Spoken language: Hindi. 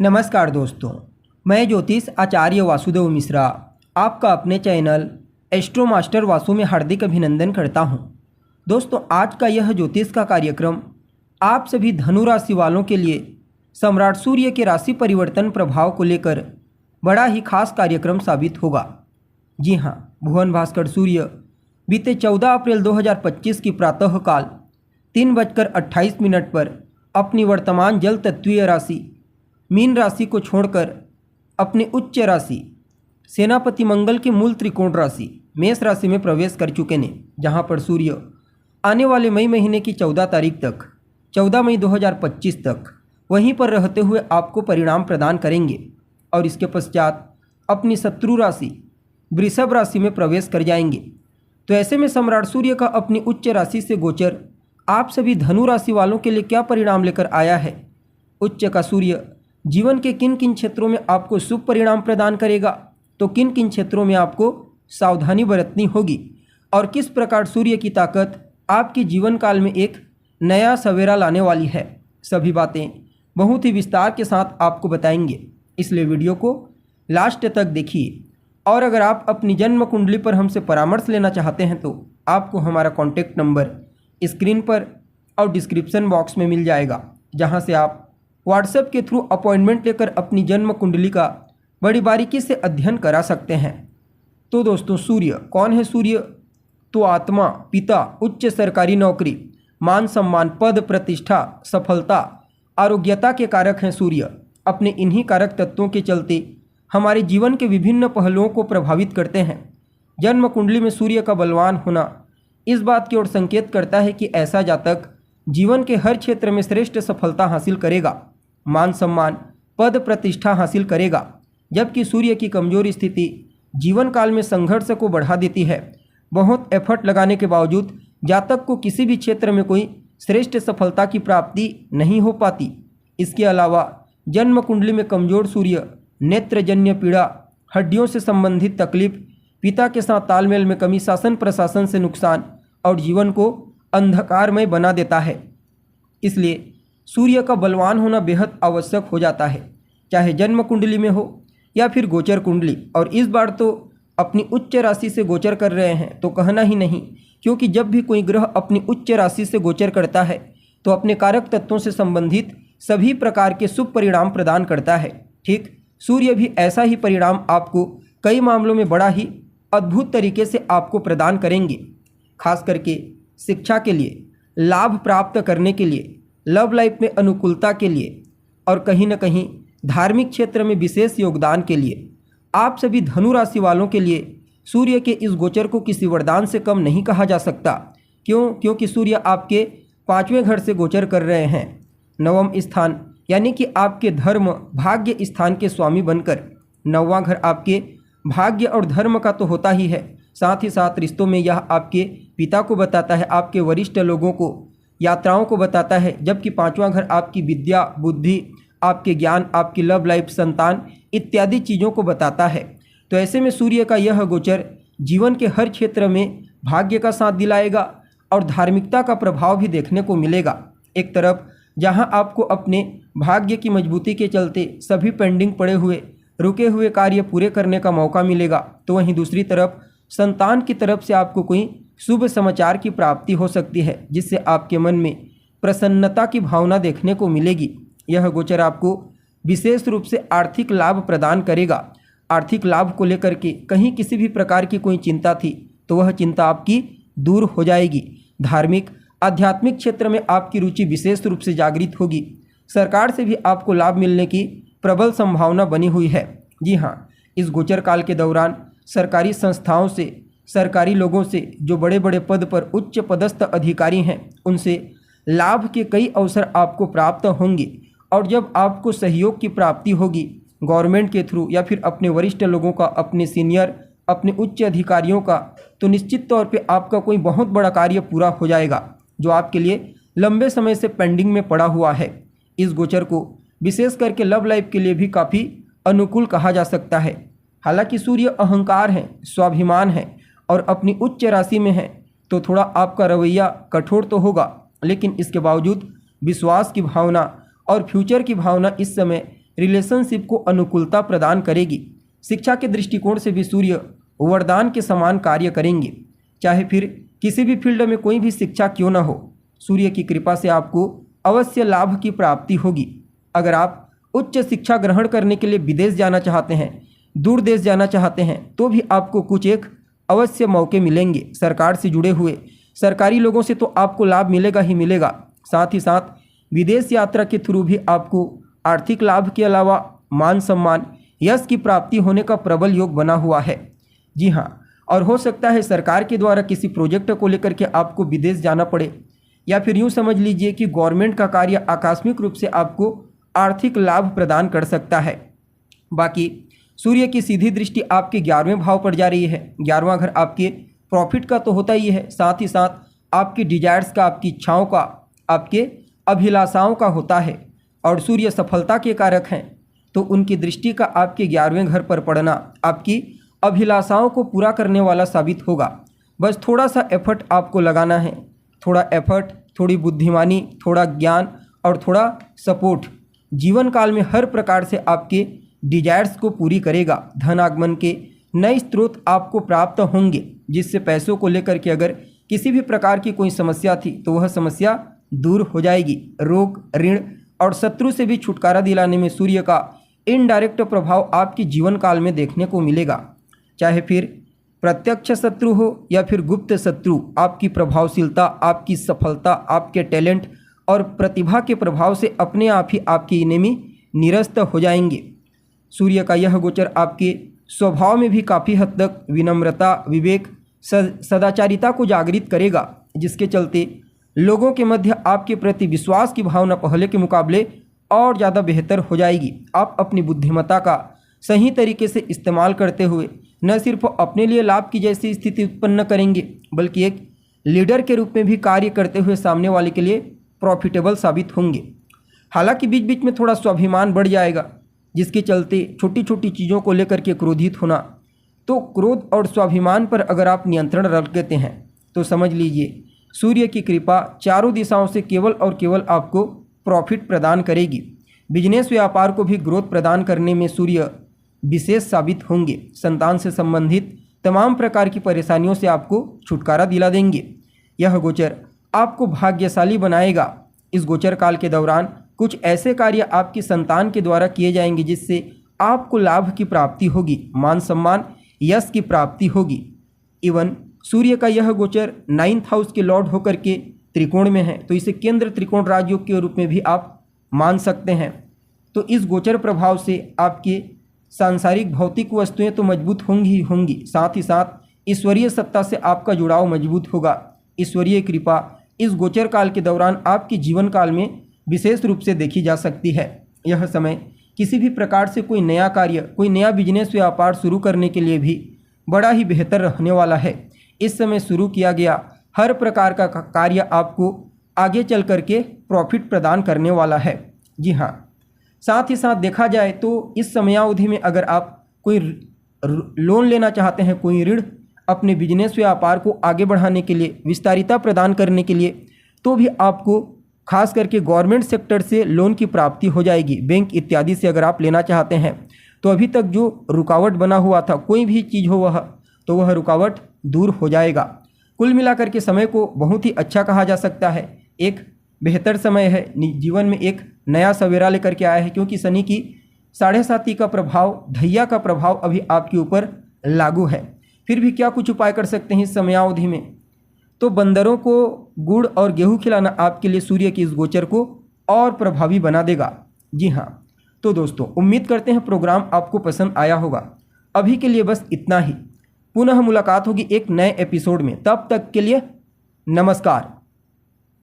नमस्कार दोस्तों, मैं ज्योतिष आचार्य वासुदेव मिश्रा आपका अपने चैनल एस्ट्रो मास्टर वासु में हार्दिक अभिनंदन करता हूं। दोस्तों, आज का यह ज्योतिष का कार्यक्रम आप सभी धनु राशि वालों के लिए सम्राट सूर्य के राशि परिवर्तन प्रभाव को लेकर बड़ा ही खास कार्यक्रम साबित होगा। जी हां, भुवन भास्कर सूर्य बीते 14 अप्रैल 2025 की प्रातःकाल 3:28 पर अपनी वर्तमान जल तत्वीय राशि मीन राशि को छोड़कर अपने उच्च राशि सेनापति मंगल के मूल त्रिकोण राशि मेष राशि में प्रवेश कर चुके हैं, जहां पर सूर्य आने वाले मई महीने की 14 तारीख तक 14 मई 2025 तक वहीं पर रहते हुए आपको परिणाम प्रदान करेंगे और इसके पश्चात अपनी शत्रु राशि वृषभ राशि में प्रवेश कर जाएंगे। तो ऐसे में सम्राट सूर्य का अपनी उच्च राशि से गोचर आप सभी धनु राशि वालों के लिए क्या परिणाम लेकर आया है। उच्च का सूर्य जीवन के किन किन क्षेत्रों में आपको शुभ परिणाम प्रदान करेगा, तो किन किन क्षेत्रों में आपको सावधानी बरतनी होगी और किस प्रकार सूर्य की ताकत आपके जीवन काल में एक नया सवेरा लाने वाली है, सभी बातें बहुत ही विस्तार के साथ आपको बताएंगे। इसलिए वीडियो को लास्ट तक देखिए। और अगर आप अपनी जन्म कुंडली पर हमसे परामर्श लेना चाहते हैं तो आपको हमारा कॉन्टैक्ट नंबर स्क्रीन पर और डिस्क्रिप्शन बॉक्स में मिल जाएगा, जहां से आप व्हाट्सएप के थ्रू अपॉइंटमेंट लेकर अपनी जन्म कुंडली का बड़ी बारीकी से अध्ययन करा सकते हैं। तो दोस्तों, सूर्य कौन है? सूर्य तो आत्मा, पिता, उच्च सरकारी नौकरी, मान सम्मान, पद प्रतिष्ठा, सफलता, आरोग्यता के कारक हैं। सूर्य अपने इन्हीं कारक तत्वों के चलते हमारे जीवन के विभिन्न पहलुओं को प्रभावित करते हैं। जन्म कुंडली में सूर्य का बलवान होना इस बात की ओर संकेत करता है कि ऐसा जातक जीवन के हर क्षेत्र में श्रेष्ठ सफलता हासिल करेगा, मान सम्मान, पद प्रतिष्ठा हासिल करेगा। जबकि सूर्य की कमजोर स्थिति जीवन काल में संघर्ष को बढ़ा देती है। बहुत एफर्ट लगाने के बावजूद जातक को किसी भी क्षेत्र में कोई श्रेष्ठ सफलता की प्राप्ति नहीं हो पाती। इसके अलावा जन्म कुंडली में कमजोर सूर्य नेत्रजन्य पीड़ा, हड्डियों से संबंधित तकलीफ, पिता के साथ तालमेल में कमी, शासन प्रशासन से नुकसान और जीवन को अंधकारमय बना देता है। इसलिए सूर्य का बलवान होना बेहद आवश्यक हो जाता है, चाहे जन्म कुंडली में हो या फिर गोचर कुंडली। और इस बार तो अपनी उच्च राशि से गोचर कर रहे हैं तो कहना ही नहीं, क्योंकि जब भी कोई ग्रह अपनी उच्च राशि से गोचर करता है तो अपने कारक तत्वों से संबंधित सभी प्रकार के शुभ परिणाम प्रदान करता है। ठीक सूर्य भी ऐसा ही परिणाम आपको कई मामलों में बड़ा ही अद्भुत तरीके से आपको प्रदान करेंगे। खास करके शिक्षा के लिए, लाभ प्राप्त करने के लिए, लव लाइफ में अनुकूलता के लिए और कहीं न कहीं धार्मिक क्षेत्र में विशेष योगदान के लिए आप सभी धनु राशि वालों के लिए सूर्य के इस गोचर को किसी वरदान से कम नहीं कहा जा सकता। क्यों? क्योंकि सूर्य आपके 5वें घर से गोचर कर रहे हैं, 9वां स्थान यानी कि आपके धर्म भाग्य स्थान के स्वामी बनकर। 9वां घर आपके भाग्य और धर्म का तो होता ही है, साथ ही साथ रिश्तों में यह आपके पिता को बताता है, आपके वरिष्ठ लोगों को, यात्राओं को बताता है। जबकि 5वां घर आपकी विद्या, बुद्धि, आपके ज्ञान, आपकी लव लाइफ, संतान इत्यादि चीज़ों को बताता है। तो ऐसे में सूर्य का यह गोचर जीवन के हर क्षेत्र में भाग्य का साथ दिलाएगा और धार्मिकता का प्रभाव भी देखने को मिलेगा। एक तरफ जहां आपको अपने भाग्य की मजबूती के चलते सभी पेंडिंग पड़े हुए रुके हुए कार्य पूरे करने का मौका मिलेगा, तो वहीं दूसरी तरफ संतान की तरफ से आपको कोई शुभ समाचार की प्राप्ति हो सकती है, जिससे आपके मन में प्रसन्नता की भावना देखने को मिलेगी। यह गोचर आपको विशेष रूप से आर्थिक लाभ प्रदान करेगा। आर्थिक लाभ को लेकर के कहीं किसी भी प्रकार की कोई चिंता थी तो वह चिंता आपकी दूर हो जाएगी। धार्मिक आध्यात्मिक क्षेत्र में आपकी रुचि विशेष रूप से जागृत होगी। सरकार से भी आपको लाभ मिलने की प्रबल संभावना बनी हुई है। जी हाँ, इस गोचर काल के दौरान सरकारी संस्थाओं से, सरकारी लोगों से, जो बड़े बड़े पद पर उच्च पदस्थ अधिकारी हैं, उनसे लाभ के कई अवसर आपको प्राप्त होंगे। और जब आपको सहयोग की प्राप्ति होगी गवर्नमेंट के थ्रू या फिर अपने वरिष्ठ लोगों का, अपने सीनियर, अपने उच्च अधिकारियों का, तो निश्चित तौर पे आपका कोई बहुत बड़ा कार्य पूरा हो जाएगा जो आपके लिए लंबे समय से पेंडिंग में पड़ा हुआ है। इस गोचर को विशेष करके लव लाइफ के लिए भी काफ़ी अनुकूल कहा जा सकता है। हालांकि सूर्य अहंकार है, स्वाभिमान है और अपनी उच्च राशि में है, तो थोड़ा आपका रवैया कठोर तो होगा, लेकिन इसके बावजूद विश्वास की भावना और फ्यूचर की भावना इस समय रिलेशनशिप को अनुकूलता प्रदान करेगी। शिक्षा के दृष्टिकोण से भी सूर्य वरदान के समान कार्य करेंगे। चाहे फिर किसी भी फील्ड में कोई भी शिक्षा क्यों न हो, सूर्य की कृपा से आपको अवश्य लाभ की प्राप्ति होगी। अगर आप उच्च शिक्षा ग्रहण करने के लिए विदेश जाना चाहते हैं, दूर देश जाना चाहते हैं, तो भी आपको कुछ एक अवश्य मौके मिलेंगे। सरकार से जुड़े हुए सरकारी लोगों से तो आपको लाभ मिलेगा ही मिलेगा। साथ ही साथ विदेश यात्रा के थ्रू भी आपको आर्थिक लाभ के अलावा मान सम्मान, यश की प्राप्ति होने का प्रबल योग बना हुआ है। जी हाँ, और हो सकता है सरकार के द्वारा किसी प्रोजेक्ट को लेकर के आपको विदेश जाना पड़े, या फिर यूँ समझ लीजिए कि गवर्नमेंट का कार्य आकस्मिक रूप से आपको आर्थिक लाभ प्रदान कर सकता है। बाकी सूर्य की सीधी दृष्टि आपके 11वें भाव पर जा रही है। 11वां घर आपके प्रॉफिट का तो होता ही है, साथ ही साथ आपकी डिजायर्स का, आपकी इच्छाओं का, आपके अभिलाषाओं का होता है। और सूर्य सफलता के कारक हैं, तो उनकी दृष्टि का आपके 11वें घर पर पड़ना आपकी अभिलाषाओं को पूरा करने वाला साबित होगा। बस थोड़ा सा एफर्ट आपको लगाना है, थोड़ा एफर्ट, थोड़ी बुद्धिमानी, थोड़ा ज्ञान और थोड़ा सपोर्ट जीवन काल में हर प्रकार से आपके डिजायर्स को पूरी करेगा। धन आगमन के नए स्रोत आपको प्राप्त होंगे, जिससे पैसों को लेकर के अगर किसी भी प्रकार की कोई समस्या थी तो वह समस्या दूर हो जाएगी। रोग, ऋण और शत्रु से भी छुटकारा दिलाने में सूर्य का इनडायरेक्ट प्रभाव आपके जीवन काल में देखने को मिलेगा। चाहे फिर प्रत्यक्ष शत्रु हो या फिर गुप्त शत्रु, आपकी प्रभावशीलता, आपकी सफलता, आपके टैलेंट और प्रतिभा के प्रभाव से अपने आप ही आपके इनेमी निरस्त हो जाएंगे। सूर्य का यह गोचर आपके स्वभाव में भी काफ़ी हद तक विनम्रता, विवेक, सदाचारिता को जागृत करेगा, जिसके चलते लोगों के मध्य आपके प्रति विश्वास की भावना पहले के मुकाबले और ज़्यादा बेहतर हो जाएगी। आप अपनी बुद्धिमत्ता का सही तरीके से इस्तेमाल करते हुए न सिर्फ अपने लिए लाभ की जैसी स्थिति उत्पन्न करेंगे, बल्कि एक लीडर के रूप में भी कार्य करते हुए सामने वाले के लिए प्रॉफिटेबल साबित होंगे। हालांकि बीच बीच में थोड़ा स्वाभिमान बढ़ जाएगा, जिसके चलते छोटी छोटी चीज़ों को लेकर के क्रोधित होना। तो क्रोध और स्वाभिमान पर अगर आप नियंत्रण रख लेते हैं तो समझ लीजिए सूर्य की कृपा चारों दिशाओं से केवल और केवल आपको प्रॉफिट प्रदान करेगी। बिजनेस व्यापार को भी ग्रोथ प्रदान करने में सूर्य विशेष साबित होंगे। संतान से संबंधित तमाम प्रकार की परेशानियों से आपको छुटकारा दिला देंगे। यह गोचर आपको भाग्यशाली बनाएगा। इस गोचर काल के दौरान कुछ ऐसे कार्य आपकी संतान के द्वारा किए जाएंगे जिससे आपको लाभ की प्राप्ति होगी, मान सम्मान, यश की प्राप्ति होगी। इवन सूर्य का यह गोचर 9th हाउस के लॉर्ड होकर के त्रिकोण में है, तो इसे केंद्र त्रिकोण राजयोग के रूप में भी आप मान सकते हैं। तो इस गोचर प्रभाव से आपके सांसारिक भौतिक वस्तुएं तो मजबूत होंगी ही होंगी, साथ ही साथ ईश्वरीय सत्ता से आपका जुड़ाव मजबूत होगा। ईश्वरीय कृपा इस गोचर काल के दौरान आपके जीवन काल में विशेष रूप से देखी जा सकती है। यह समय किसी भी प्रकार से कोई नया कार्य, कोई नया बिजनेस व्यापार शुरू करने के लिए भी बड़ा ही बेहतर रहने वाला है। इस समय शुरू किया गया हर प्रकार का कार्य आपको आगे चल करके प्रॉफिट प्रदान करने वाला है। जी हाँ, साथ ही साथ देखा जाए तो इस समयावधि में अगर आप कोई लोन लेना चाहते हैं, कोई ऋण अपने बिजनेस व्यापार को आगे बढ़ाने के लिए, विस्तारिता प्रदान करने के लिए, तो भी आपको खास करके गवर्नमेंट सेक्टर से लोन की प्राप्ति हो जाएगी। बैंक इत्यादि से अगर आप लेना चाहते हैं तो अभी तक जो रुकावट बना हुआ था, कोई भी चीज़ हो वह, तो वह रुकावट दूर हो जाएगा। कुल मिलाकर के समय को बहुत ही अच्छा कहा जा सकता है। एक बेहतर समय है, जीवन में एक नया सवेरा लेकर के आया है, क्योंकि शनि की 7.5 का प्रभाव, ढैया का प्रभाव अभी आपके ऊपर लागू है। फिर भी क्या कुछ उपाय कर सकते हैं इस समयावधि में? तो बंदरों को गुड़ और गेहूं खिलाना आपके लिए सूर्य के इस गोचर को और प्रभावी बना देगा। जी हाँ, तो दोस्तों उम्मीद करते हैं प्रोग्राम आपको पसंद आया होगा। अभी के लिए बस इतना ही। पुनः मुलाकात होगी एक नए एपिसोड में। तब तक के लिए नमस्कार।